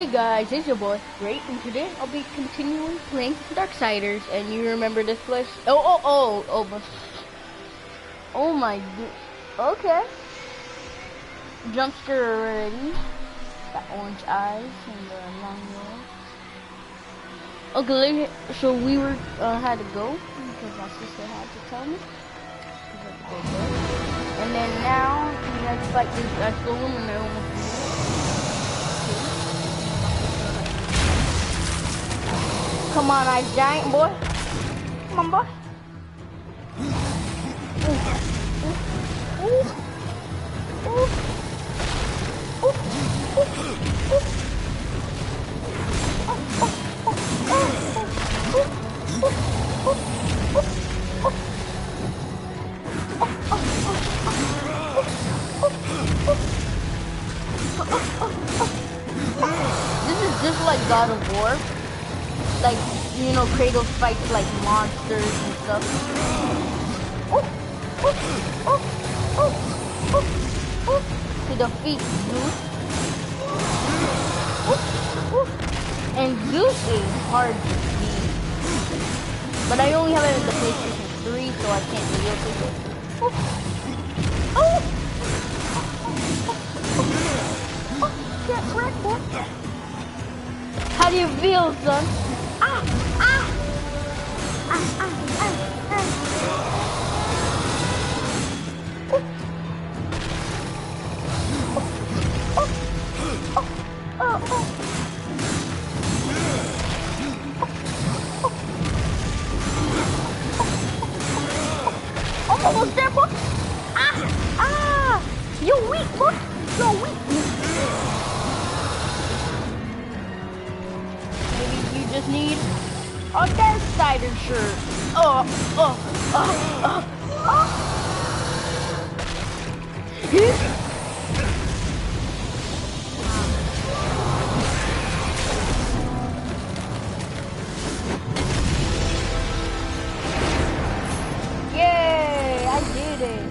Hey guys, it's your boy Great, and today I'll be continuing playing Darksiders. And you remember this place? Oh my god. Okay. Jump scare already. Got orange eyes and the long nose. Okay, so we were had to go because my sister had to tell me. We had to go there. And then now we had to fight this guy golem, and I almost did it. Come on, ice giant boy. Come on, boy. This is just like God of War. Like, you know, Kratos fights like monsters and stuff. To defeat Zeus. And Zeus is hard to beat. But I only have it in the PlayStation 3, so I can't really take it. Get wrecked, boy. How do you feel, son? Almost there, boy. You're weak, boy. You're weak. Maybe you just need a Darksider shirt. Yay! I did it.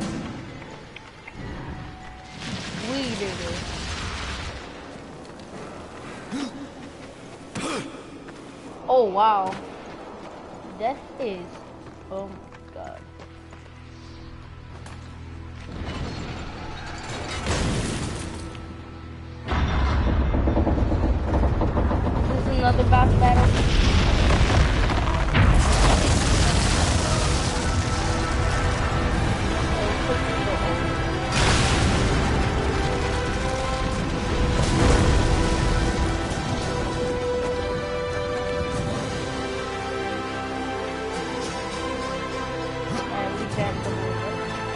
We did it. Oh wow. That is, oh my god. This is another boss battle.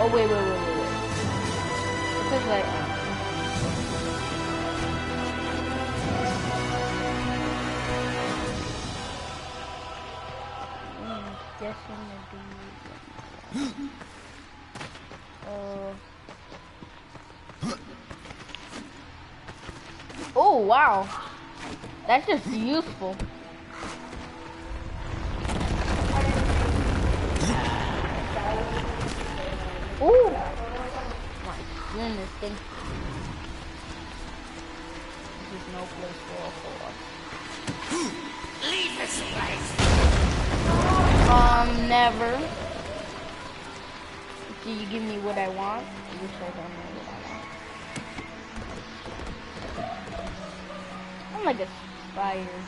Oh wait. Because like guessing oh wow. That's just useful. Oh my goodness, thank you. There's no place for us. Leave this place. Never. Do you give me what I want? Which I don't know what I want. I'm like a spider.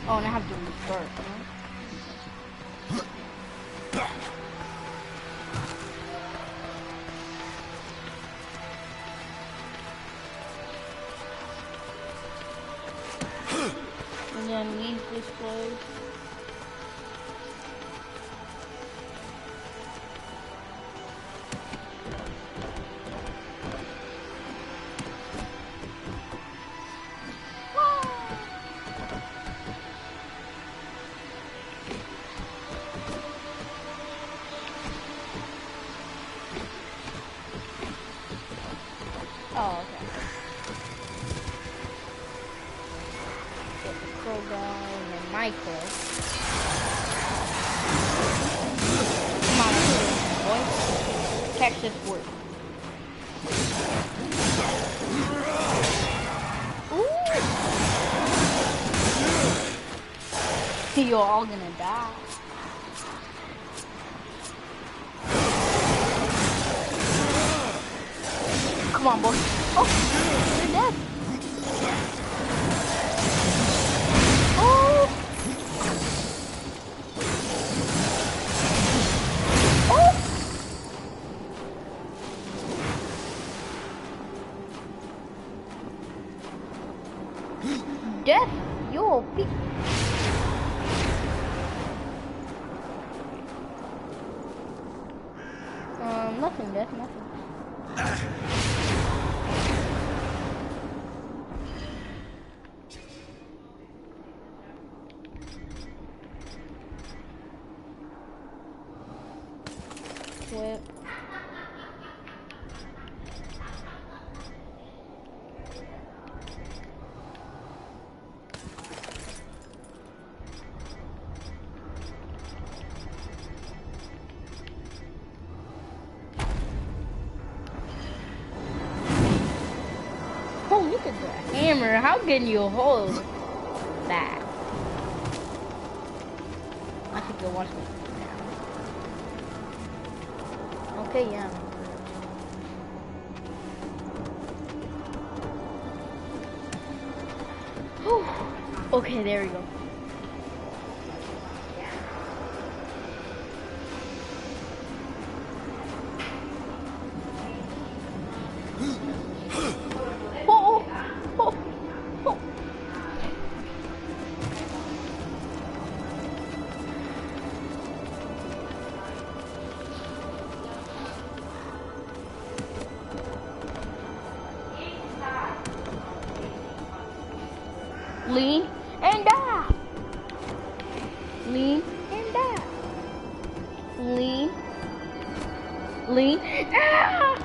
Oh, and I have to restart, huh? And then leave this place. Oh, okay. Get the crow guy, and then my crow. Come on, boy. Catch this word. Ooh. You're all gonna die. Come on, boy. Oh, you're dead. Oh. Oh. Death, you're big. Nothing, Death, nothing. Whip. Oh, look at that hammer. How can you hold that? I think you'll watch me now. Okay, yeah. Whew. Okay, there we go. Lean and die. Lean and die. Lean. Lean. Ah!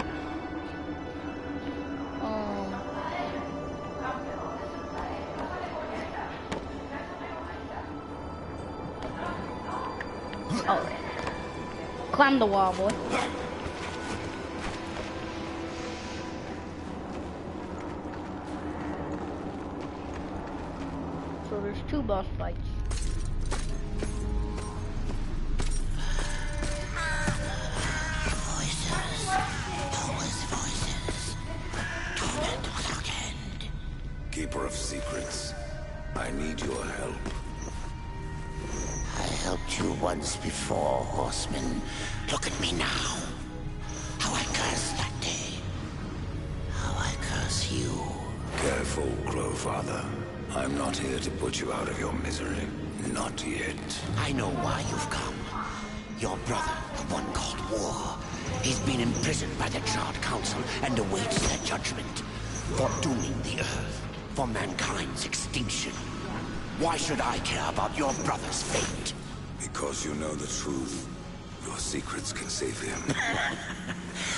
Oh. Climb the wall, boy. So there's 2 boss fights. Keeper of secrets, I need your help. I helped you once before, Horseman. Look at me now. How I cursed that day. How I curse you. Careful, Crowfather. I'm not here to put you out of your misery. Not yet. I know why you've come. Your brother, the one called War, he's been imprisoned by the Charred Council and awaits their judgment for dooming the Earth, for mankind's extinction. Why should I care about your brother's fate? Because you know the truth. Your secrets can save him.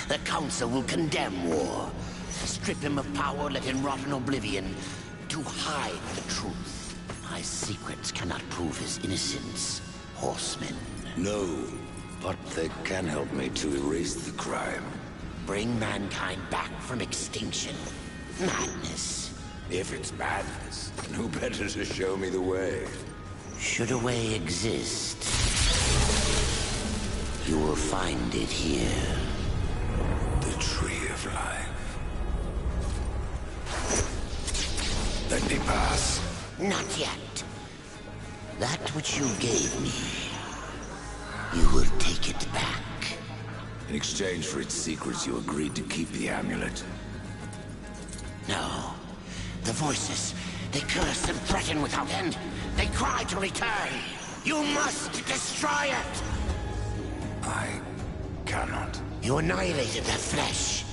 The Council will condemn War. Strip him of power, let him rot in oblivion. To hide the truth. My secrets cannot prove his innocence, Horseman. No, but they can help me to erase the crime. Bring mankind back from extinction. Madness. If it's madness, then who better to show me the way? Should a way exist, you will find it here. The Tree of Life. Let me pass. Not yet. That which you gave me, you will take it back. In exchange for its secrets, you agreed to keep the amulet. No. The voices, they curse and threaten without end. They cry to return. You must destroy it! I cannot. You annihilated their flesh.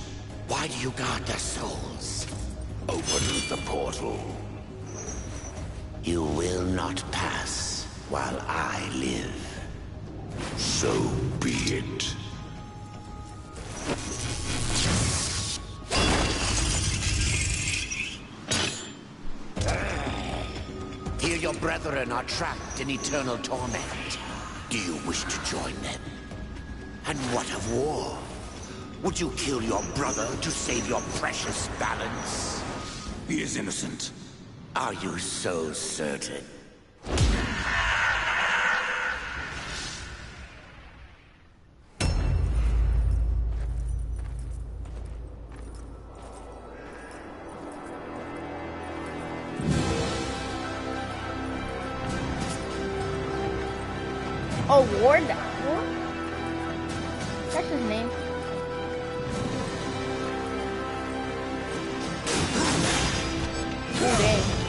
Why do you guard their souls? Open the portal. You will not pass while I live. So be it. Hear your breath brethren are trapped in eternal torment. Do you wish to join them? And what of war? Would you kill your brother to save your precious balance? He is innocent. Are you so certain? Oh, Ward? Ward? That's his name. Oh, dang.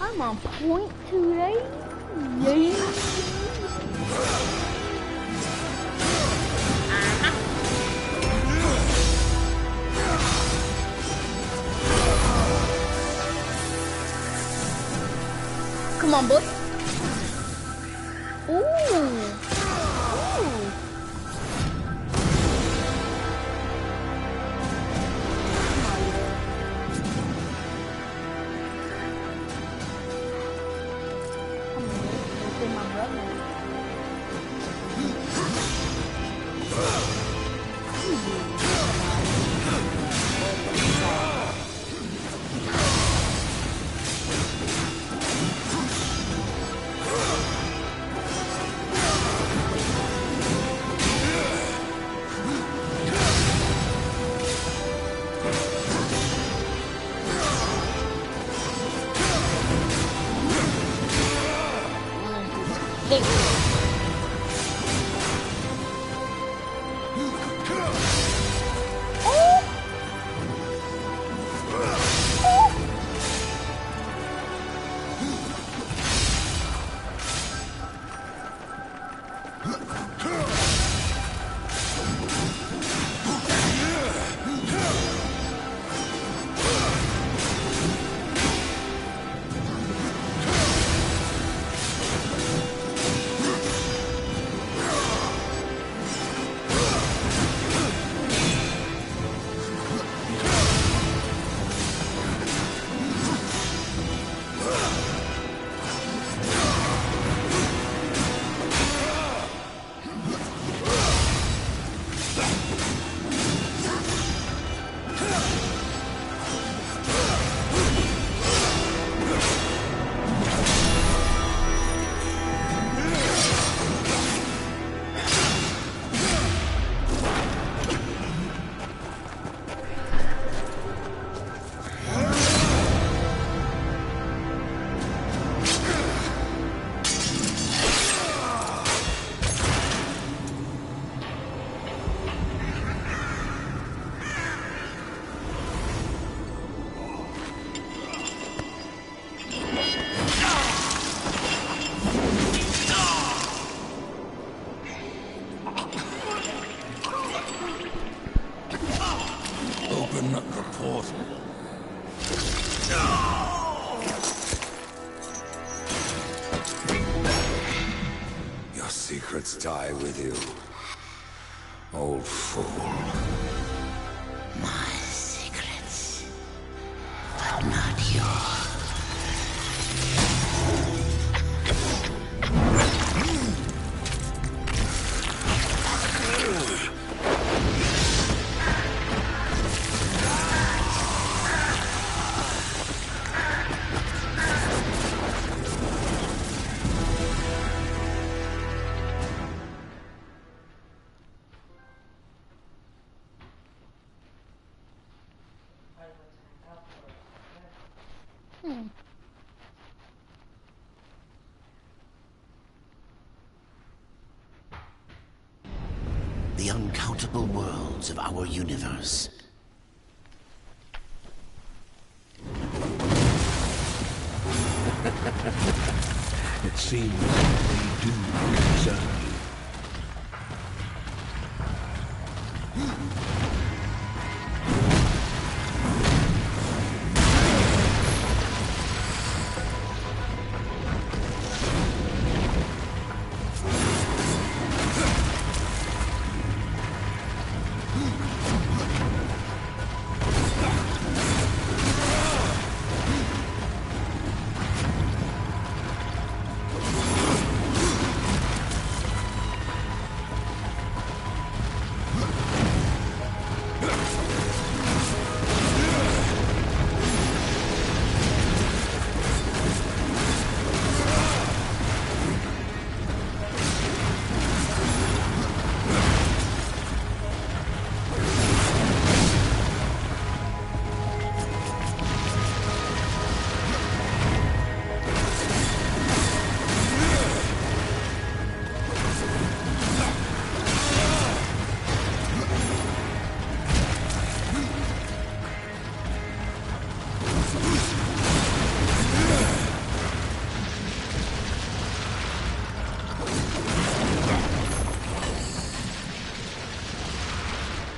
I'm on point today. Yeah. Come on, boy. Ooh. Ooh. Open the portal. Your secrets die with you, old fool. My secrets, but not yours. The uncountable worlds of our universe. It seems they do concern you.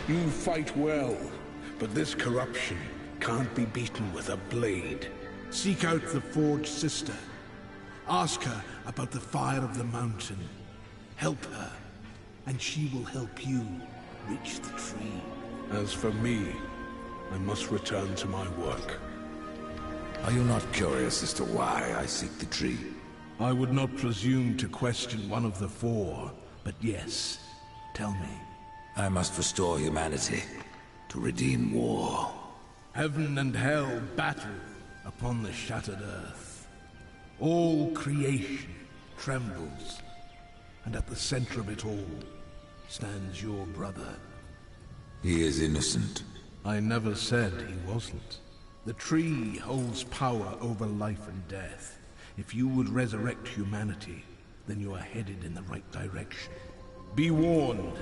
You fight well, but this corruption can't be beaten with a blade. Seek out the Forge Sister. Ask her about the fire of the mountain. Help her, and she will help you reach the tree. As for me, I must return to my work. Are you not curious as to why I seek the tree? I would not presume to question one of the four, but yes, tell me. I must restore humanity, to redeem war. Heaven and hell battle upon the shattered earth. All creation trembles, and at the center of it all stands your brother. He is innocent. I never said he wasn't. The tree holds power over life and death. If you would resurrect humanity, then you are headed in the right direction. Be warned.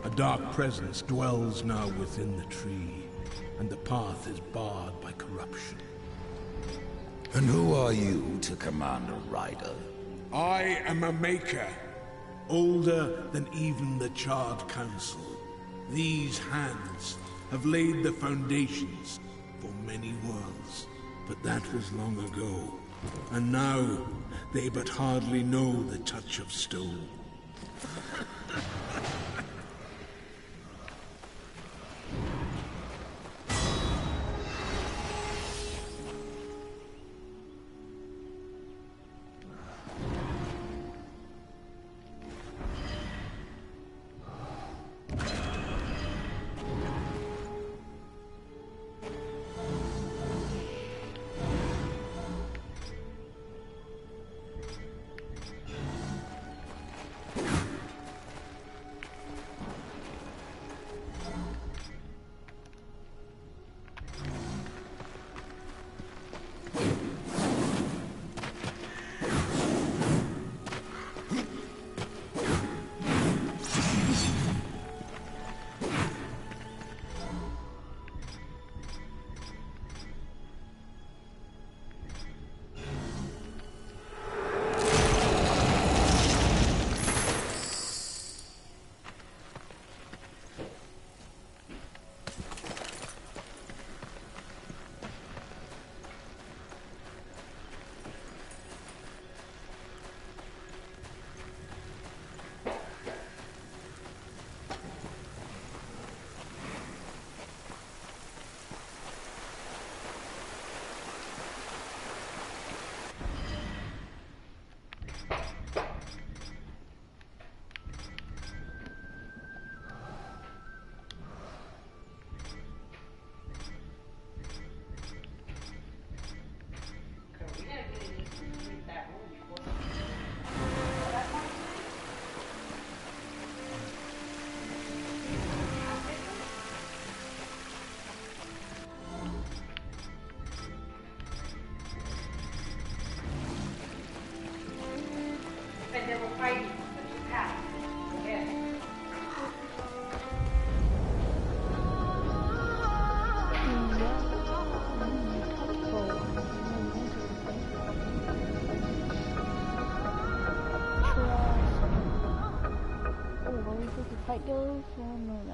A dark presence dwells now within the tree, and the path is barred by corruption. And who are you to command a rider? I am a maker, older than even the Charred Council. These hands have laid the foundations for many worlds, but that was long ago. And now, they but hardly know the touch of stone.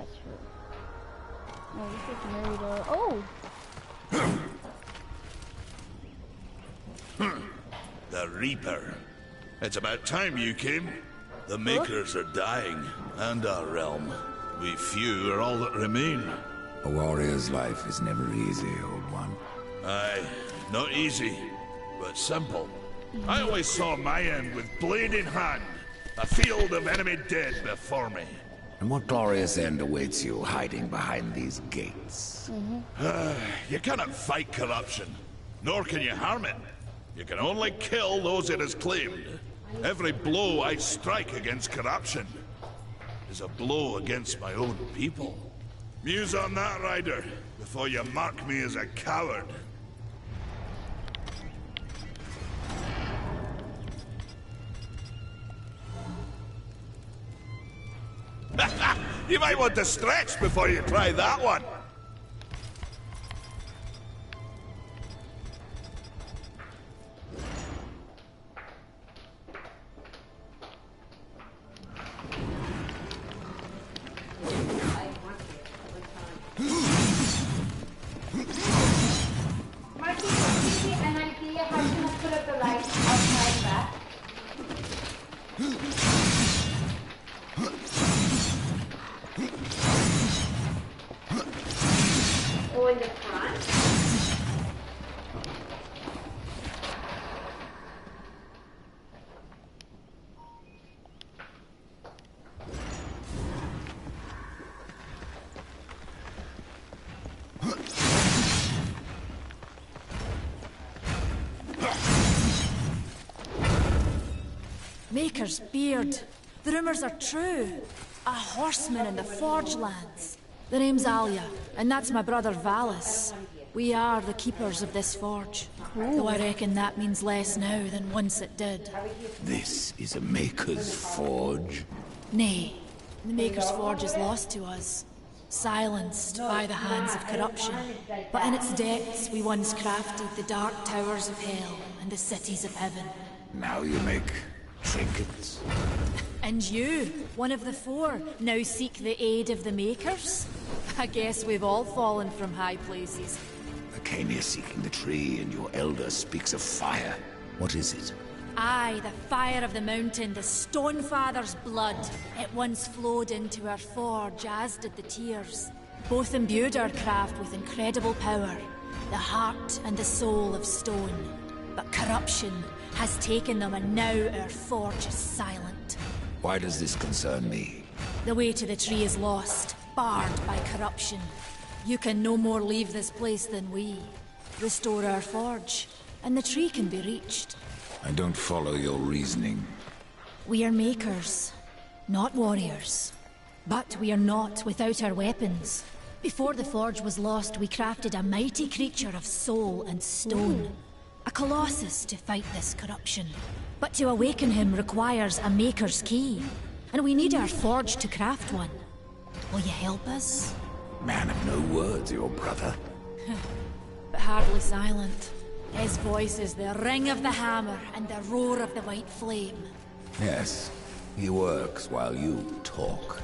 that's true. No, we should marry the. Oh! The Reaper. It's about time you came. The Makers are dying, and our realm. We few are all that remain. A warrior's life is never easy, old one. Aye, not easy, but simple. I always saw my end with blade in hand, a field of enemy dead before me. And what glorious end awaits you hiding behind these gates? You cannot fight corruption, nor can you harm it. You can only kill those it has claimed. Every blow I strike against corruption is a blow against my own people. Muse on that, Ryder, before you mark me as a coward. You might want to stretch before you try that one. Maker's beard. The rumors are true. A horseman in the Forge lands. The name's Alia, and that's my brother Valis. We are the keepers of this forge. Though I reckon that means less now than once it did. This is a Maker's Forge. Nay, the Maker's Forge is lost to us. Silenced by the hands of corruption. But in its depths we once crafted the dark towers of hell and the cities of heaven. Now you make trinkets. And you, one of the four, now seek the aid of the Makers? I guess we've all fallen from high places. I came here seeking the tree, and your elder speaks of fire. What is it? Aye, the fire of the mountain, the Stonefather's blood. It once flowed into our forge, as did the tears. Both imbued our craft with incredible power, the heart and the soul of stone. But corruption has taken them, and now our forge is silent. Why does this concern me? The way to the tree is lost, barred by corruption. You can no more leave this place than we. Restore our forge, and the tree can be reached. I don't follow your reasoning. We are makers, not warriors. But we are not without our weapons. Before the forge was lost, we crafted a mighty creature of soul and stone. A colossus to fight this corruption. But to awaken him requires a maker's key. And we need our forge to craft one. Will you help us? Man of no words, your brother. But hardly silent. His voice is the ring of the hammer and the roar of the white flame. Yes, he works while you talk.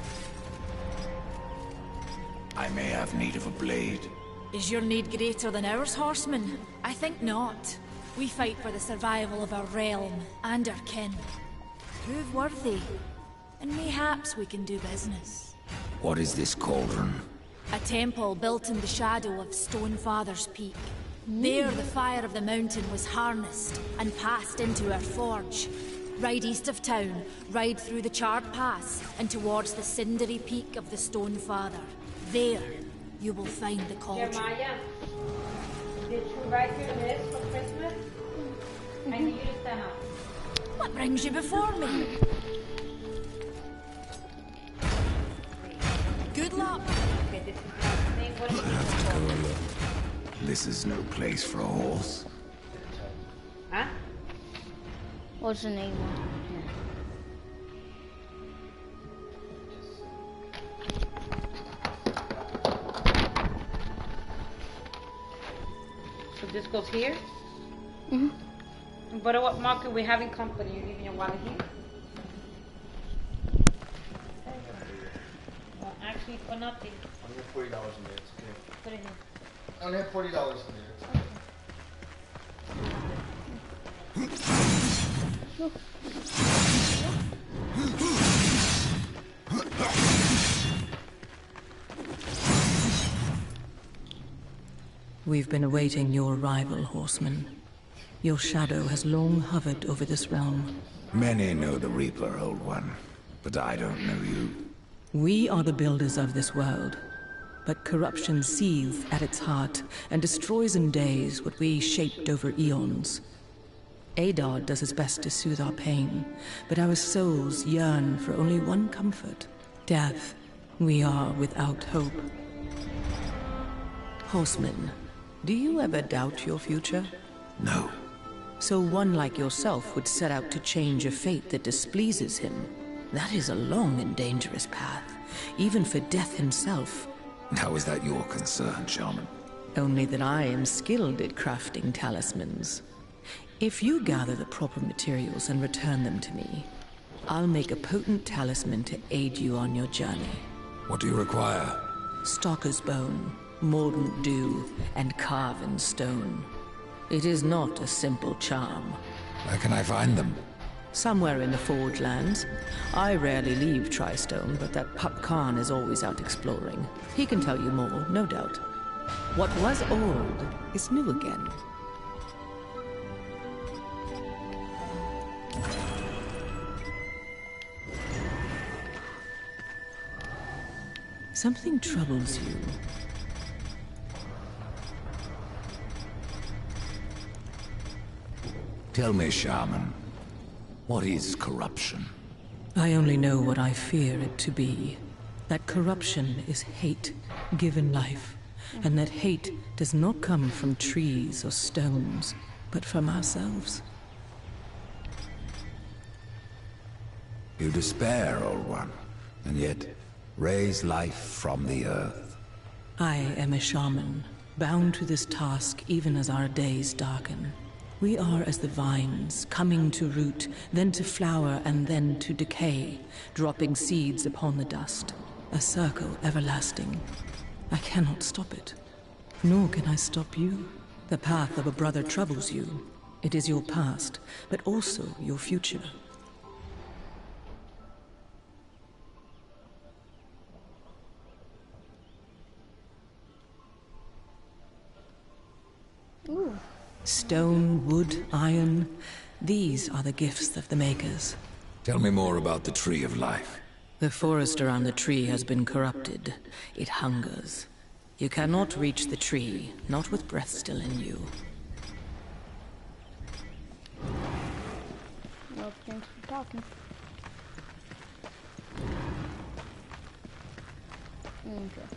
I may have need of a blade. Is your need greater than ours, horseman? I think not. We fight for the survival of our realm and our kin. Prove worthy, and mayhaps we can do business. What is this cauldron? A temple built in the shadow of Stonefather's Peak. There the fire of the mountain was harnessed and passed into our forge. Ride east of town, ride through the charred pass, and towards the cindery peak of the Stonefather. There, you will find the cauldron. Jeremiah, did you write your list for Christmas? I need you to stand up. What brings you before me? Good luck. Okay, this is my name. What is Have to go alone. This is no place for a horse. Huh? What's the name? So this goes here? Mm-hmm. But what market we having company? You leaving your wallet here? Well, actually, sweet for nothing. Only have $40 in there. It's okay. Put it in. I only have $40 in there. It's okay. We've been awaiting your arrival, Horseman. Your shadow has long hovered over this realm. Many know the Reaper, Old One, but I don't know you. We are the builders of this world, but corruption seethes at its heart and destroys in days what we shaped over eons. Adar does his best to soothe our pain, but our souls yearn for only one comfort: death. We are without hope. Horseman, do you ever doubt your future? No. So one like yourself would set out to change a fate that displeases him. That is a long and dangerous path, even for Death himself. How is that your concern, Shaman? Only that I am skilled at crafting talismans. If you gather the proper materials and return them to me, I'll make a potent talisman to aid you on your journey. What do you require? Stalker's bone, mordant dew, and carven stone. It is not a simple charm. Where can I find them? Somewhere in the Forge Lands. I rarely leave Tristone, but that Puck Khan is always out exploring. He can tell you more, no doubt. What was old is new again. Something troubles you. Tell me, Shaman, what is corruption? I only know what I fear it to be. That corruption is hate given life, and that hate does not come from trees or stones, but from ourselves. You despair, Old One, and yet raise life from the earth. I am a shaman, bound to this task even as our days darken. We are as the vines, coming to root, then to flower, and then to decay, dropping seeds upon the dust. A circle everlasting. I cannot stop it, nor can I stop you. The path of a brother troubles you. It is your past, but also your future. Ooh. Stone, wood, iron, these are the gifts of the Makers. Tell me more about the Tree of Life. The forest around the tree has been corrupted. It hungers. You cannot reach the tree, not with breath still in you. Well, thanks for talking. Okay.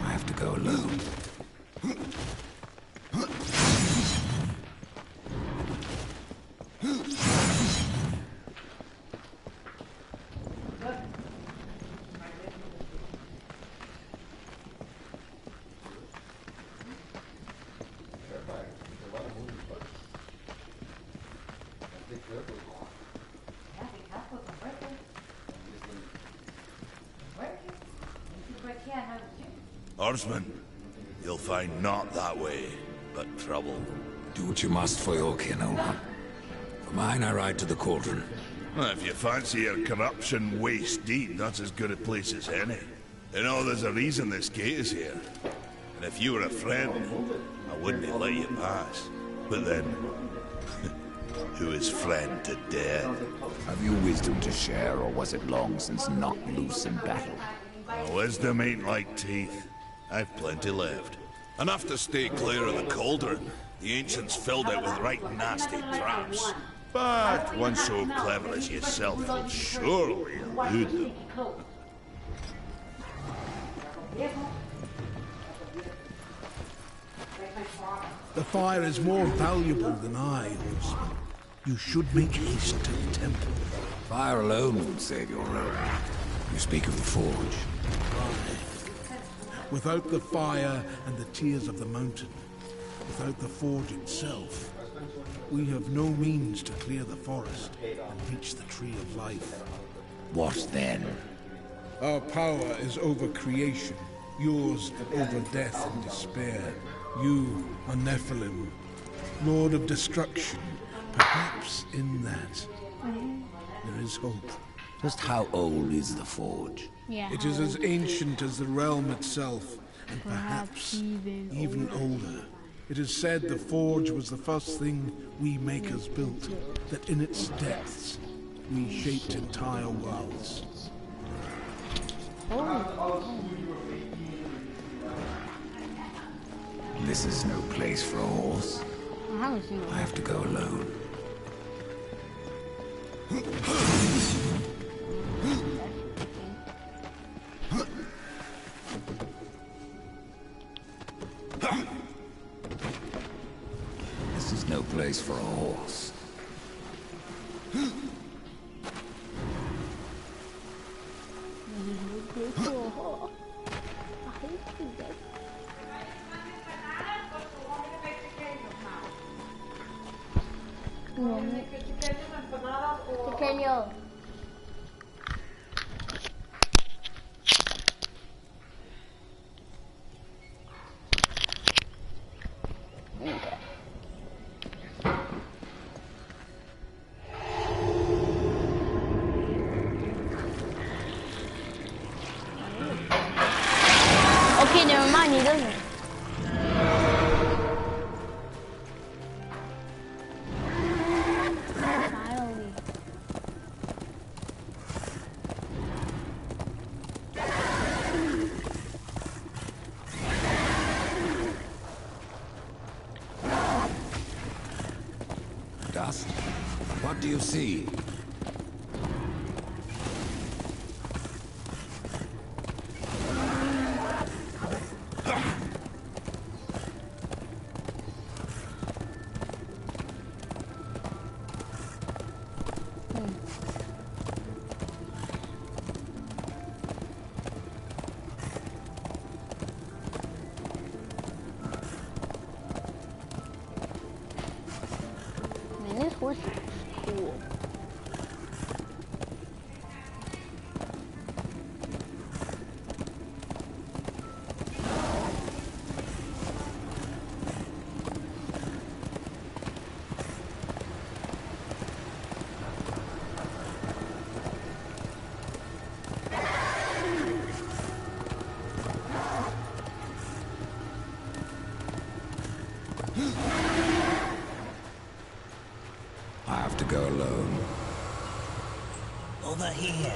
I have to go alone. Horseman, you'll find not that way, but trouble. Do what you must for your kin, Old One. For mine, I ride to the Cauldron. Well, if you fancy your corruption waist deep, that's as good a place as any. You know, there's a reason this gate is here. And if you were a friend, I wouldn't let you pass. But then, who is friend to death? Have you wisdom to share, or was it long since knocked loose in battle? My wisdom ain't like teeth. I've plenty left. Enough to stay clear of the Cauldron. The ancients filled it with right nasty traps. But one so clever as yourself will surely elude them. The fire is more valuable than I, Horseman. You should make haste to the temple. Fire alone won't save your road. You speak of the Forge. Without the fire and the tears of the mountain, without the forge itself, we have no means to clear the forest and reach the Tree of Life. What then? Our power is over creation, yours over death and despair. You are Nephilim, Lord of Destruction. Perhaps in that, there is hope. Just how old is the Forge? Yeah. It is as ancient as the realm itself, and perhaps even older. It is said the Forge was the first thing we makers built, that in its depths we shaped entire worlds. This is no place for a horse. I haven't seen I have to go alone. This is no place for a horse. Pequeño. Okay, never mind, he doesn't. Finally. Dust? What do you see? Man, this horse is cool. I have to go alone. Over here.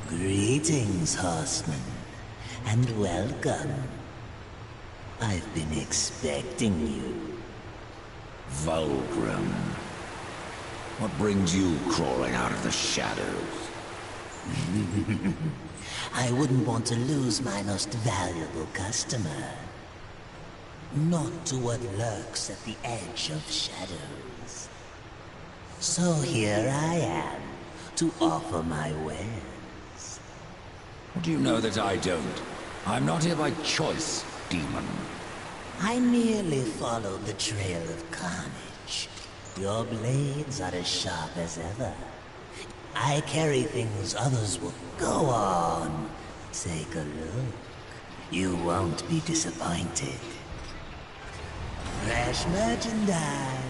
Greetings, horseman, and welcome. I've been expecting you. Vulgrim. What brings you crawling out of the shadows? I wouldn't want to lose my most valuable customer. Not to what lurks at the edge of shadows. So here I am, to offer my wares. Do you know that I don't? I'm not here by choice, demon. I merely followed the trail of carnage. Your blades are as sharp as ever. I carry things others will go on. Take a look. You won't be disappointed. Fresh merchandise.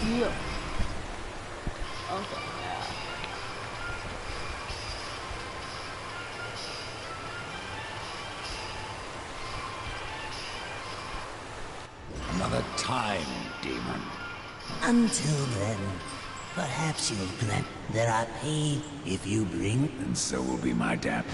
Yeah. Okay, yeah. Another time, demon. Until then, perhaps you'll grant that I pay if you bring. And so will be my debt.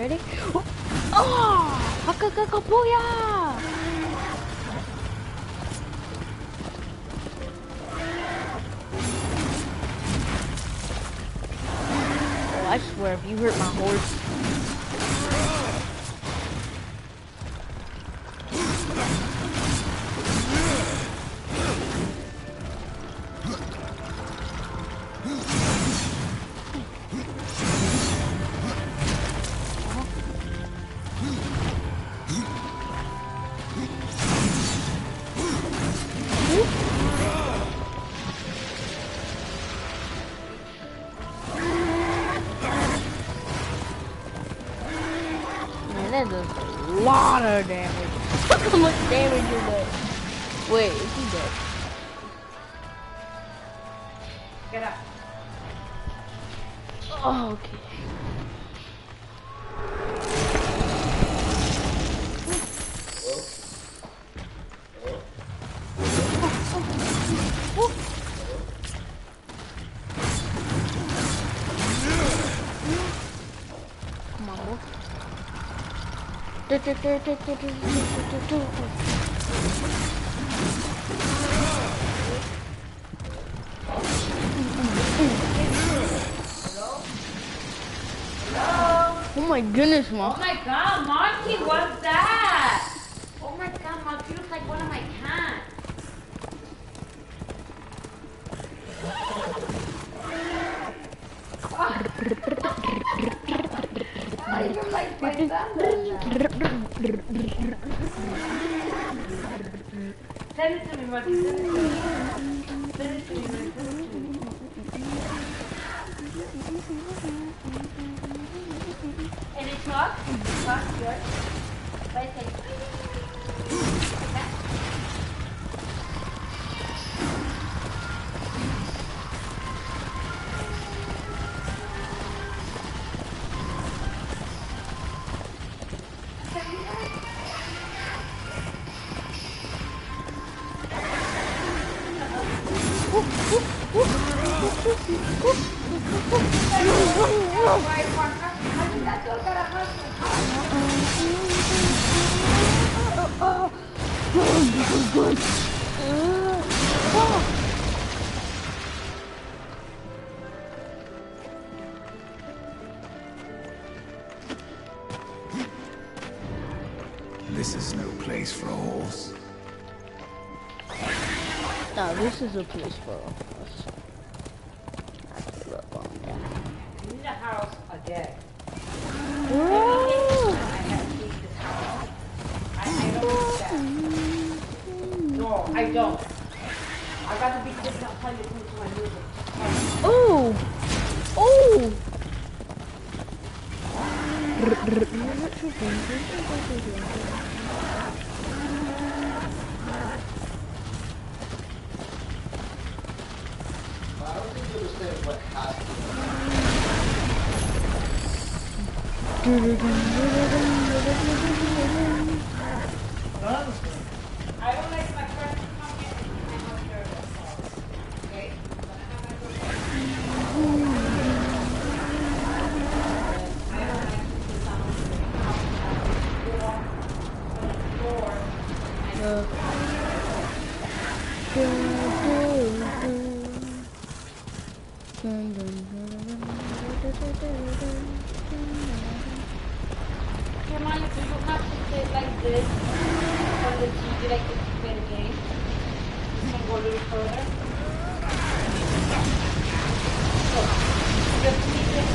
ready? Oh! Hakakakapuya! Oh, I swear, if you hurt my horse. That does a lot of damage. Look how much damage it does. Wait, is he dead? Get up. Oh, okay. Come on, boy. Oh my goodness, Mom. Oh my god, Monty, what's that? Oh my god, Monty looks like one of my cats. I look like my son. Send it to me, Monty. Send it to me. Send it to me, Monty. Send it to me. And it's not? Not good. But it's like... This is no place for a horse. No, this is a place for us. Look on there. I need a house again. Oh. I have to keep this house. I don't need that. No, I don't. I gotta be this not playing to my music. Oh! Oh! I don't think you understand what has I don't like my friends to come in and I'm not sure of that. Okay? Come on, if you don't have to sit like this on the TV like this to play the game, you can go a little further. So, just keep it.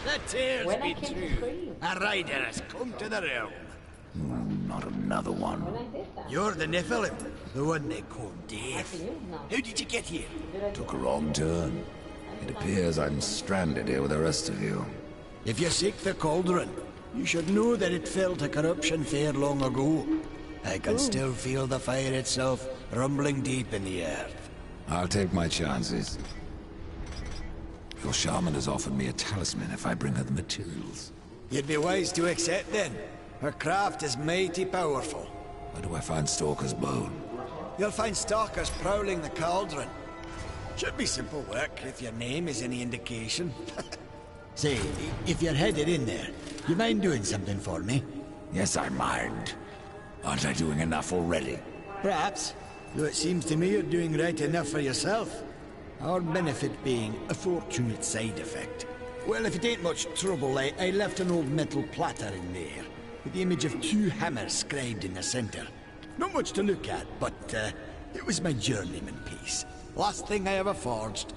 The tales be true. A rider has come to the realm. Not another one. You're the Nephilim, the one they call Death. How did you get here? Took a wrong turn. It appears I'm stranded here with the rest of you. If you seek the Cauldron, you should know that it fell to corruption fair long ago. I can still feel the fire itself rumbling deep in the earth. I'll take my chances. Your shaman has offered me a talisman if I bring her the materials. You'd be wise to accept then. Her craft is mighty powerful. Where do I find Stalker's bone? You'll find stalkers prowling the Cauldron. Should be simple work if your name is any indication. Say, if you're headed in there, you mind doing something for me? Yes, I mind. Aren't I doing enough already? Perhaps, though it seems to me you're doing right enough for yourself. Our benefit being a fortunate side effect. Well, if it ain't much trouble, I left an old metal platter in there, with the image of 2 hammers scribed in the center. Not much to look at, but it was my journeyman piece. Last thing I ever forged.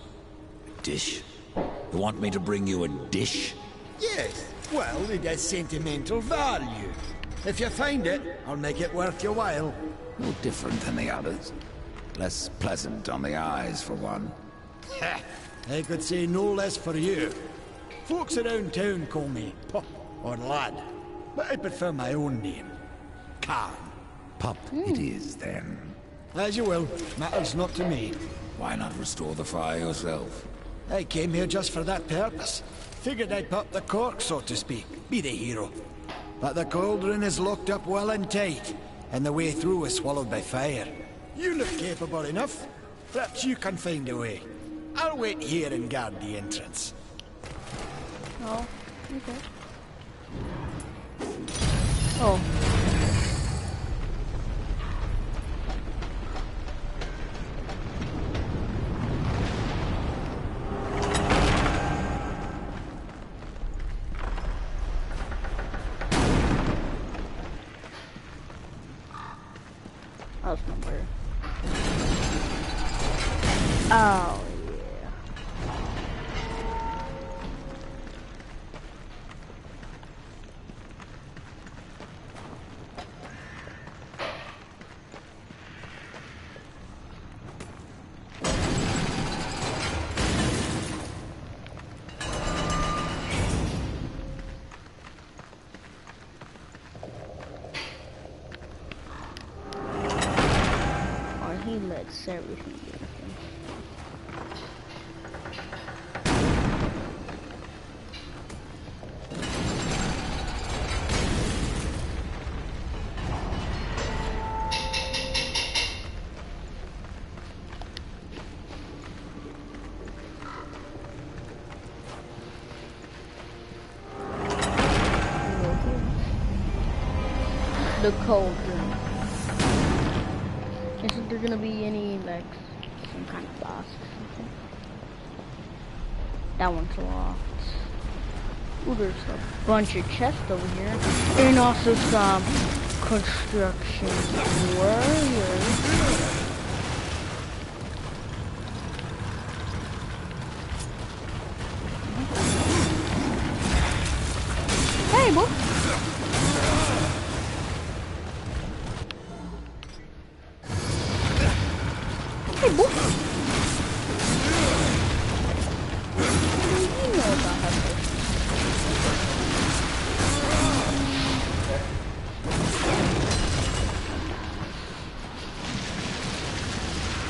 A dish? You want me to bring you a dish? Yes, well, it has sentimental value. If you find it, I'll make it worth your while. No different than the others. Less pleasant on the eyes, for one. Ha! I could say no less for you. Folks around town call me Pup or Lad, but I prefer my own name. Khan. Pup it is, then. As you will. Matters not to me. Why not restore the fire yourself? I came here just for that purpose. Figured I'd pop the cork, so to speak. Be the hero. But the Cauldron is locked up well and tight, and the way through was swallowed by fire. You look capable enough. Perhaps you can find a way. I'll wait here and guard the entrance. Oh, okay. Oh. That was number. Oh, yeah. He lets everything get him. The Cauldron. Isn't there gonna be any, like, some kind of boss or something? That one's locked. Ooh, there's a bunch of chests over here. And also some construction warriors. Hey, boy. Hey, boy. What do you know about her?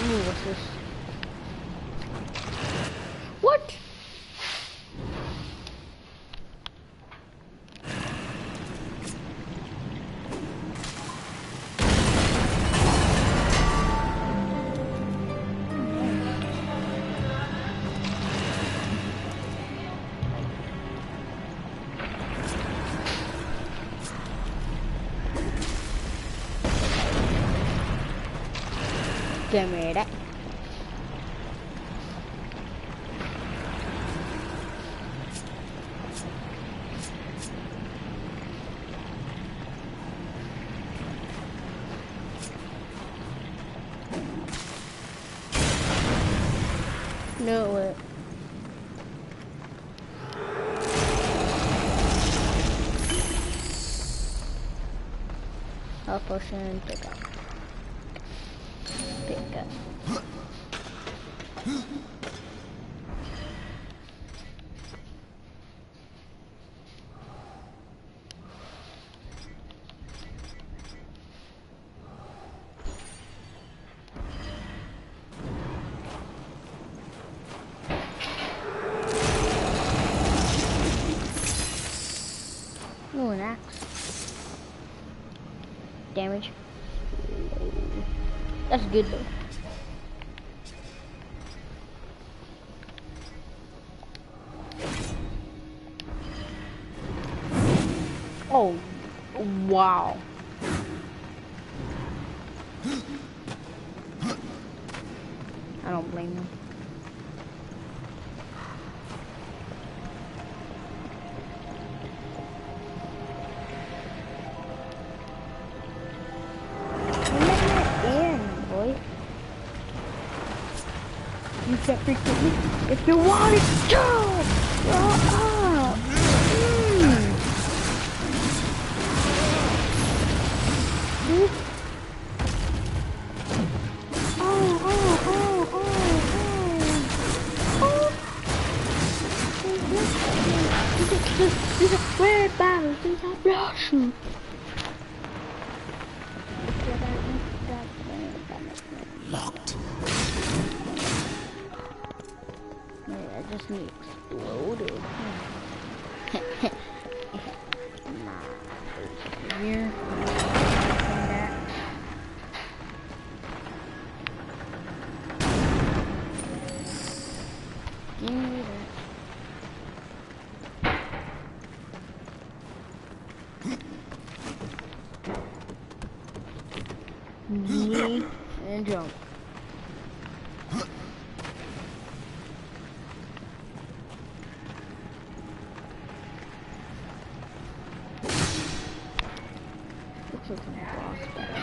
Ooh, what's this? What? Give me that. No way. Health potion, pick up. Pick up. Ooh, an axe. Damage. That's good though. Oh, wow. I don't blame them. You can't freaking me. If you want it, go! Grow up! Where battles is a blossom? Locked. I just need exploded. Nah, here. Give me that. Knee and jump. Looks like I'm boss battle.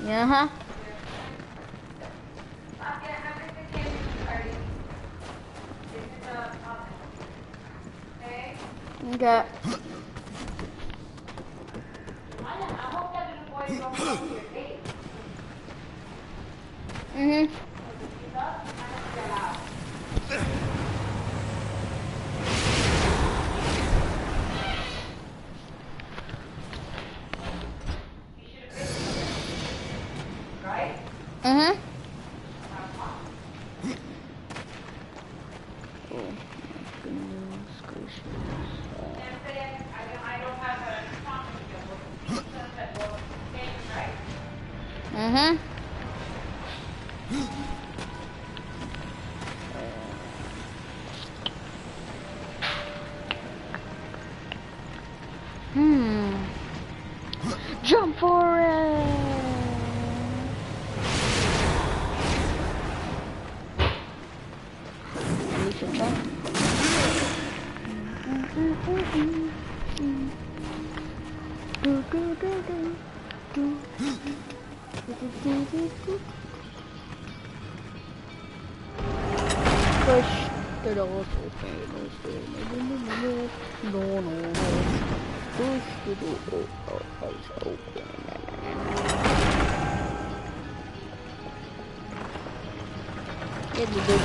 Yeah, huh? Okay. Mm-hmm. Mm-hmm. Mm-hmm. Jump for it! We should jump. Push the door open. No. Push the door open. Get the door.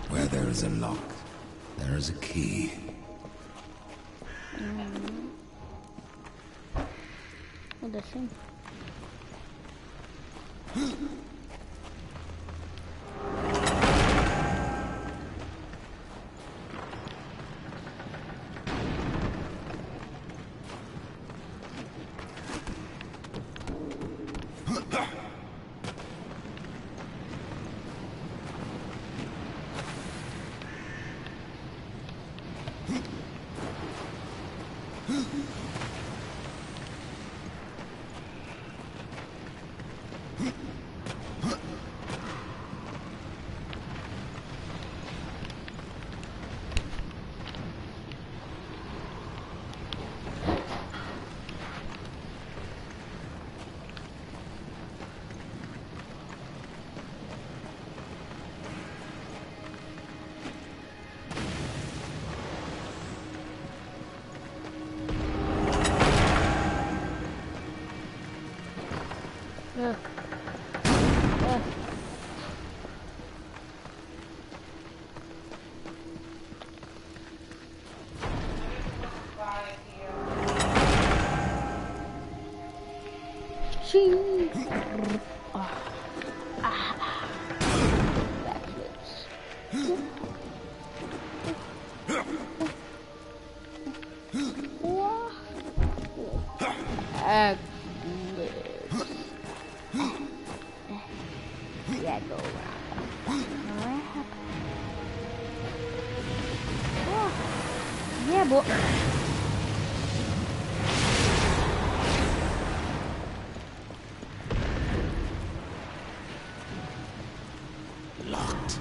Where there is a lock, there is a key. What the thing? Yeah, go around. Yeah, boy. Locked.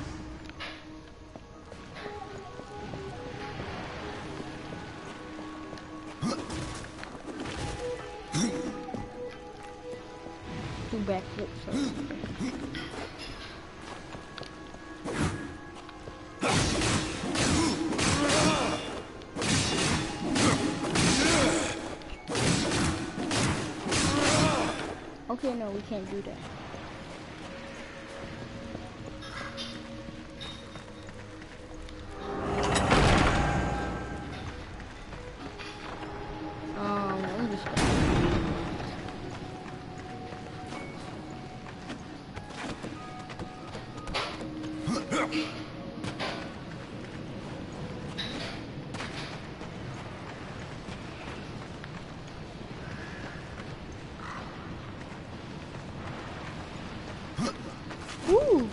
Do backflips. Okay, no, we can't do that. I'm just gonna... Ooh!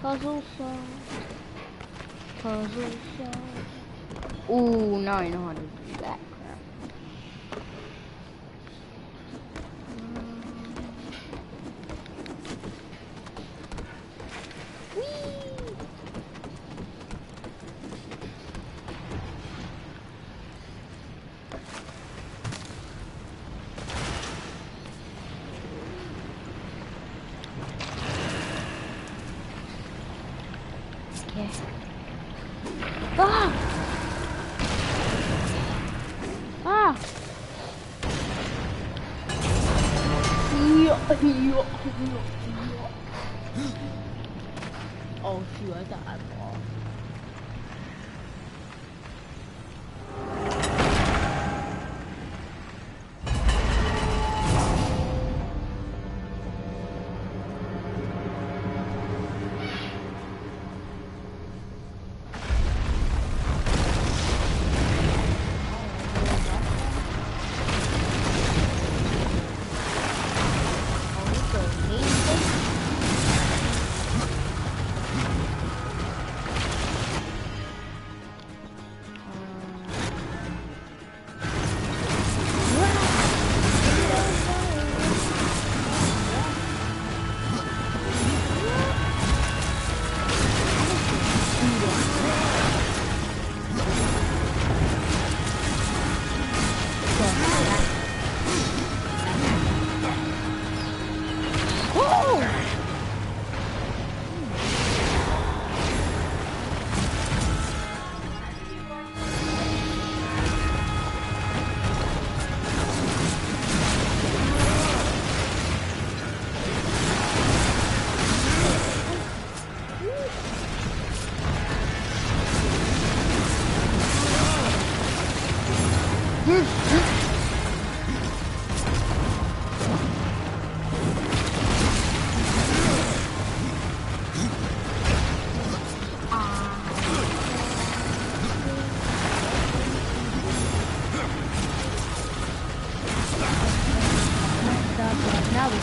Puzzle solved. Puzzle solved. Ooh, now I know how to do that crap. Yeah. Ah! Ah! Oh shoot, I thought I lost. Now we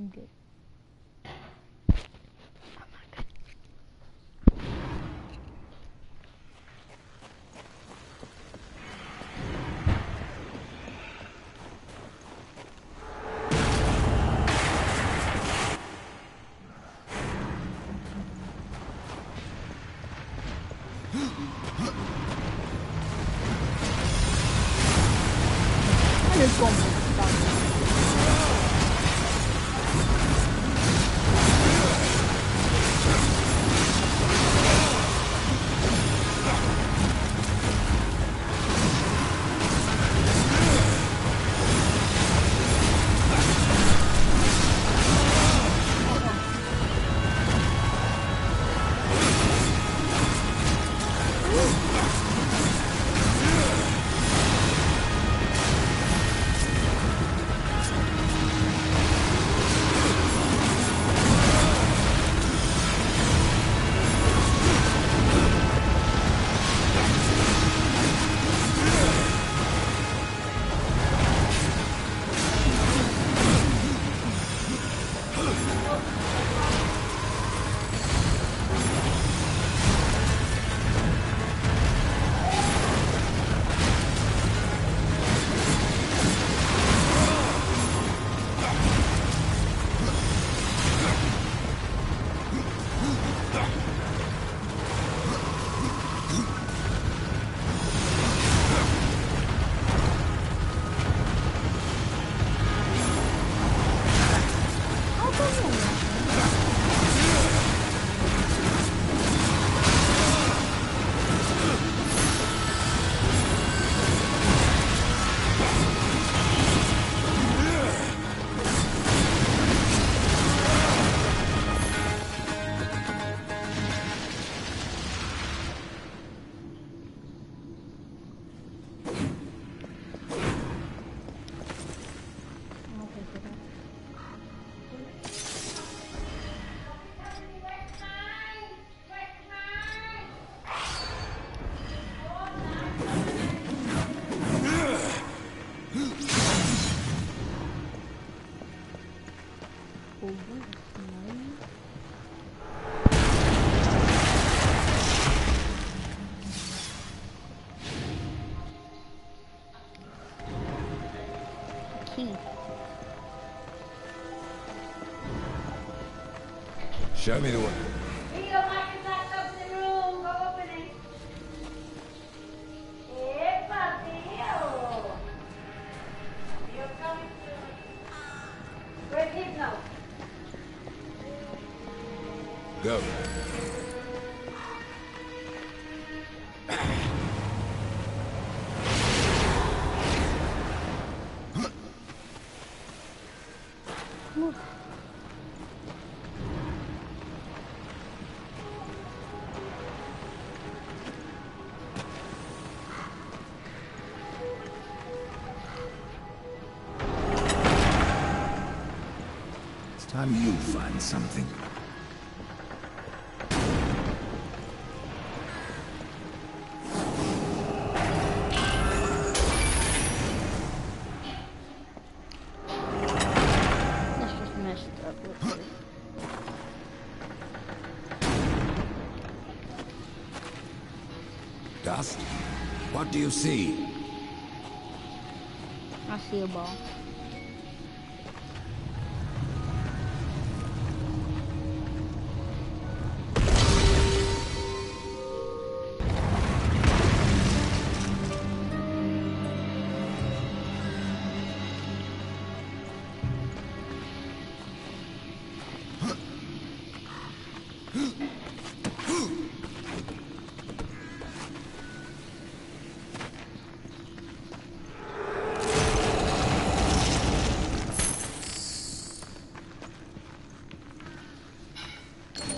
I'm good. Show me the way. Go. It's time you find something. Dust? What do you see? I see a ball.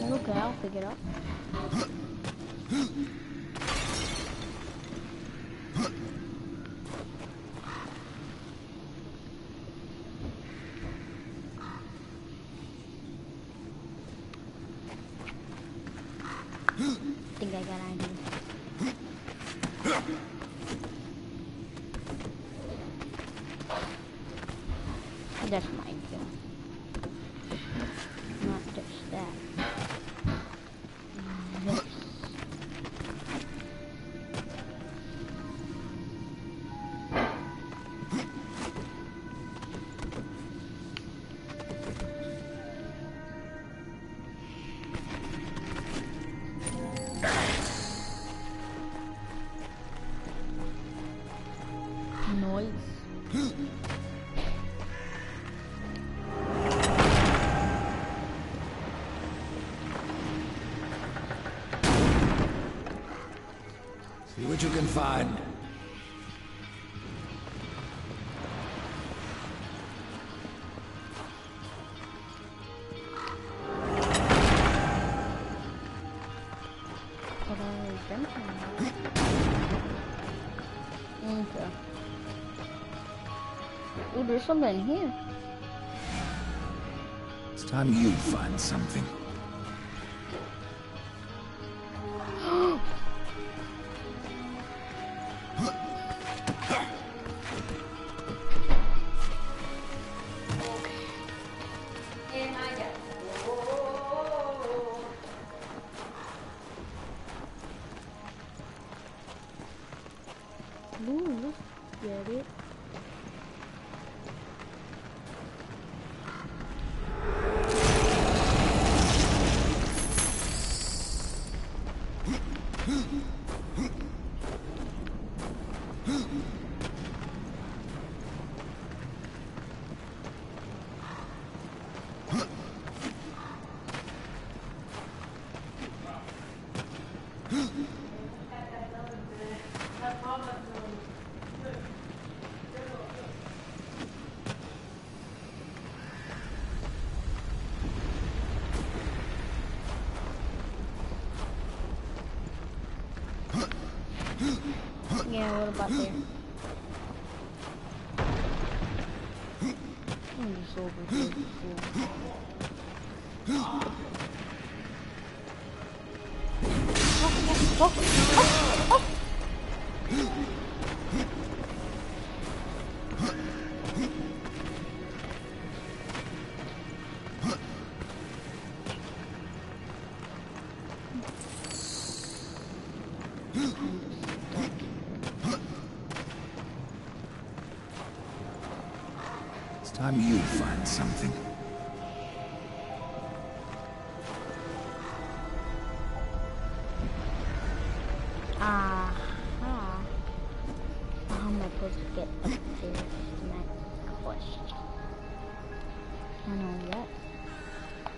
Okay, I'll pick it up. I think I got an idea. That's my idea. See what you can find. Okay. Ooh, there's something in here. It's time you find something. Ooh, let's get it. Yeah, what about there? I'm just over here before. It's time you find something. How am I supposed to get up there? Is my question. I know that.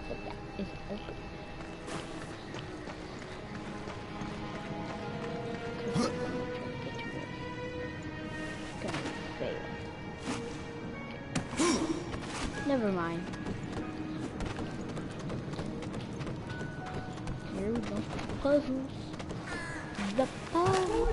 But that is open. Never mind. Here we go. Puzzles. The puzzle.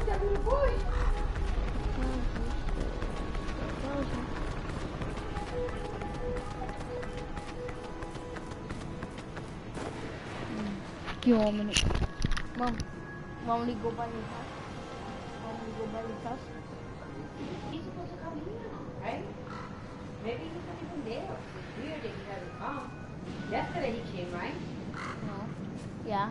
You want me to... Mom, want me to go by your house? Want me to go by your house? He's supposed to come here, right? Maybe he's not even there. It's weird that he hasn't come. Yesterday he came, right? No. Yeah.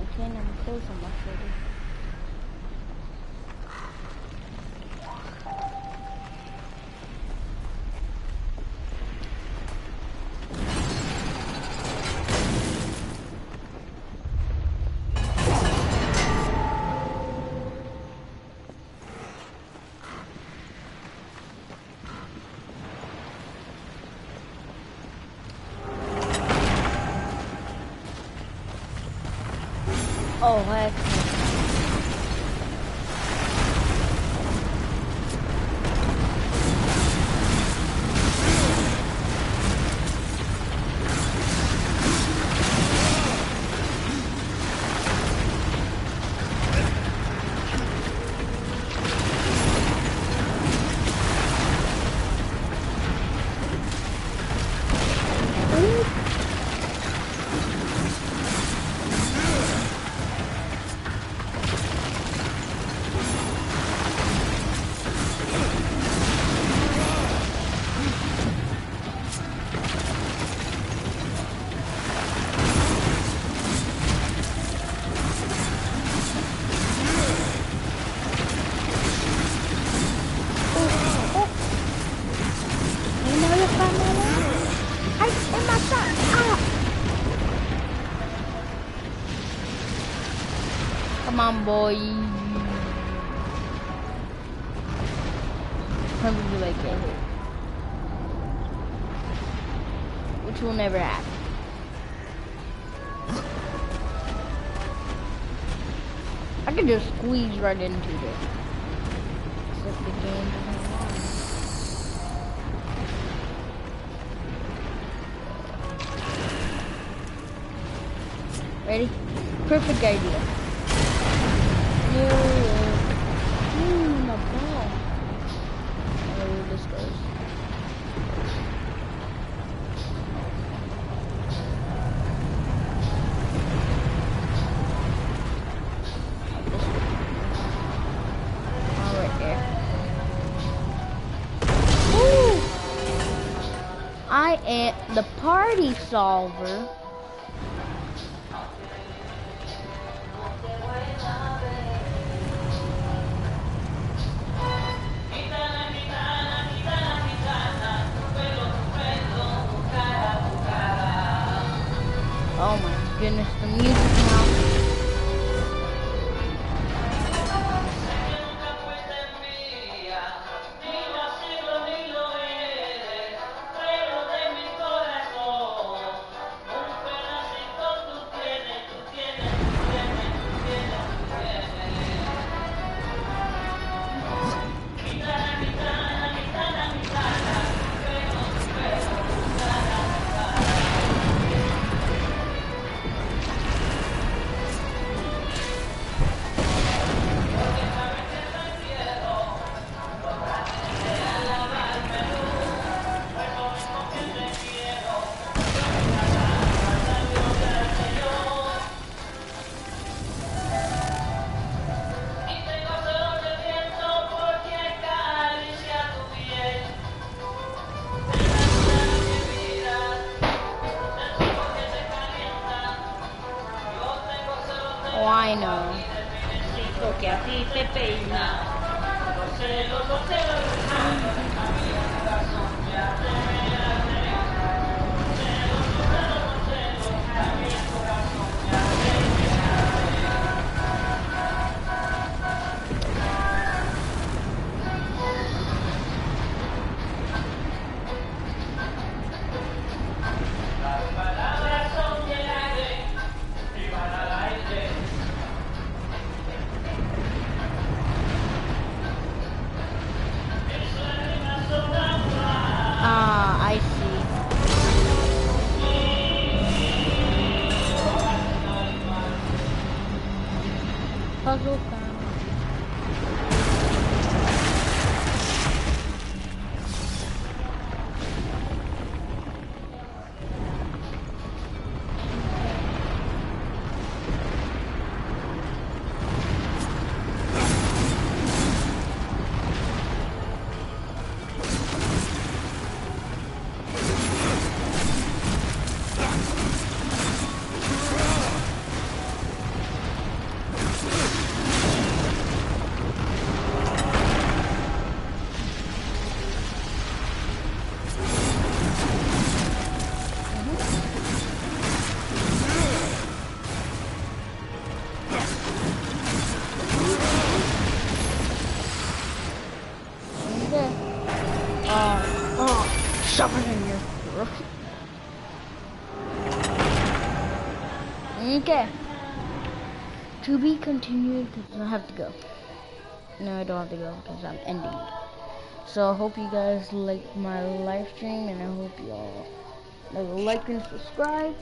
Okay, now I'm close on my shoulder. Oh, heck. Come on, boy. How do I get it? which will never happen. I could just squeeze right into this. Except the game doesn't want it. Ready? Perfect idea. My ball. Oh, this goes. I am the party solver. Oh my goodness, the music now. Oh, I know. I see. Puzzle found. Shove it in your throat. Okay. To be continued because I have to go. No, I don't have to go because I'm ending it. So I hope you guys like my live stream and I hope you all like and subscribe.